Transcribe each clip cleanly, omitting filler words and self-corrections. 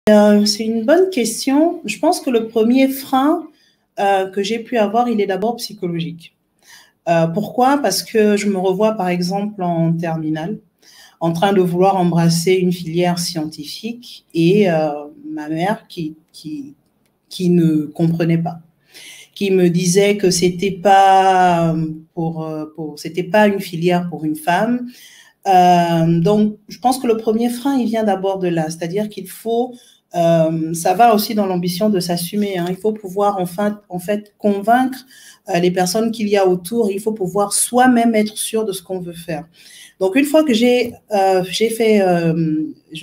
C'est une bonne question. Je pense que le premier frein que j'ai pu avoir, il est d'abord psychologique. Pourquoi? Parce que je me revois par exemple en terminale, en train de vouloir embrasser une filière scientifique et ma mère qui ne comprenait pas, qui me disait que c'était pas c'était pas une filière pour une femme. Donc, je pense que le premier frein, il vient d'abord de là, c'est-à-dire qu'il faut, ça va aussi dans l'ambition de s'assumer, hein. Il faut pouvoir en fait convaincre les personnes qu'il y a autour. Il faut pouvoir soi-même être sûr de ce qu'on veut faire. Donc, une fois que je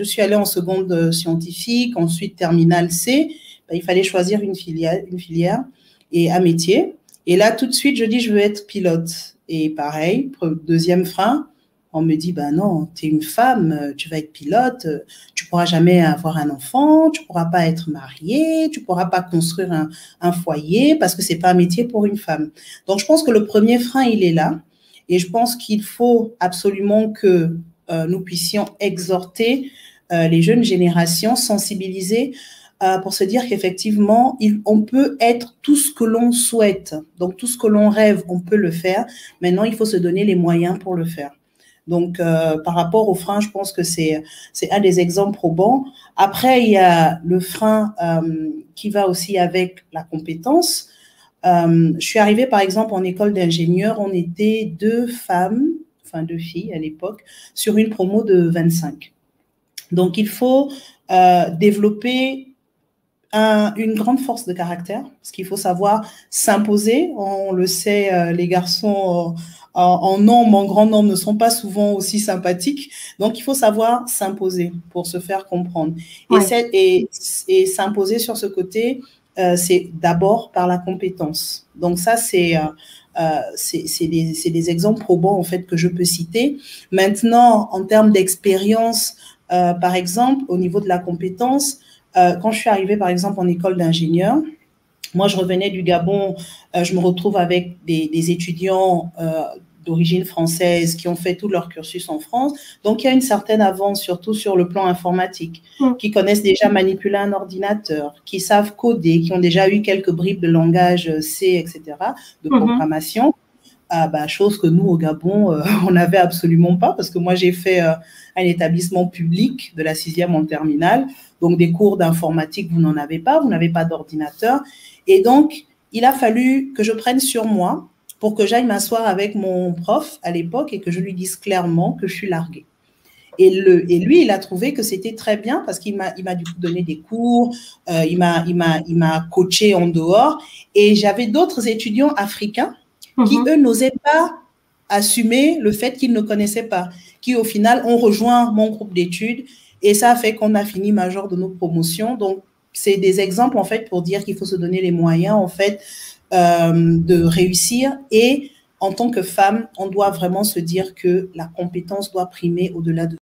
suis allée en seconde scientifique, ensuite terminale C, ben, il fallait choisir une filière et un métier. Et là, tout de suite, je dis, je veux être pilote. Et pareil, deuxième frein, on me dit, ben non, tu es une femme, tu vas être pilote, tu pourras jamais avoir un enfant, tu pourras pas être mariée, tu pourras pas construire un foyer parce que c'est pas un métier pour une femme. Donc, je pense que le premier frein, il est là. Et je pense qu'il faut absolument que nous puissions exhorter les jeunes générations, sensibiliser pour se dire qu'effectivement, on peut être tout ce que l'on souhaite. Donc, tout ce que l'on rêve, on peut le faire. Maintenant, il faut se donner les moyens pour le faire. Donc, par rapport au frein, je pense que c'est un des exemples probants. Après, il y a le frein qui va aussi avec la compétence. Je suis arrivée, par exemple, en école d'ingénieur. On était deux filles à l'époque, sur une promo de 25. Donc, il faut développer une grande force de caractère, parce qu'il faut savoir s'imposer. On le sait, les garçons en nombre, en grand nombre, ne sont pas souvent aussi sympathiques. Donc, il faut savoir s'imposer pour se faire comprendre. Ouais. Et s'imposer sur ce côté, c'est d'abord par la compétence. Donc, ça, c'est des exemples probants, en fait, que je peux citer. Maintenant, en termes d'expérience, par exemple, au niveau de la compétence, quand je suis arrivée, par exemple, en école d'ingénieur, moi, je revenais du Gabon, je me retrouve avec des étudiants d'origine française qui ont fait tout leur cursus en France. Donc, il y a une certaine avance, surtout sur le plan informatique, qui connaissent déjà manipuler un ordinateur, qui savent coder, qui ont déjà eu quelques bribes de langage C, etc., de programmation. Chose que nous, au Gabon, on n'avait absolument pas, parce que moi, j'ai fait un établissement public de la 6e en terminale. Donc, des cours d'informatique, vous n'en avez pas, vous n'avez pas d'ordinateur. Et donc, il a fallu que je prenne sur moi pour que j'aille m'asseoir avec mon prof à l'époque et que je lui dise clairement que je suis larguée. Et lui, il a trouvé que c'était très bien parce qu'il m'a du coup donné des cours, il m'a coaché en dehors. Et j'avais d'autres étudiants africains qui, eux, n'osaient pas assumer le fait qu'ils ne connaissaient pas, qui, au final, ont rejoint mon groupe d'études. Et ça a fait qu'on a fini major de nos promotions. Donc, c'est des exemples, en fait, pour dire qu'il faut se donner les moyens, en fait, de réussir. Et en tant que femme, on doit vraiment se dire que la compétence doit primer au-delà de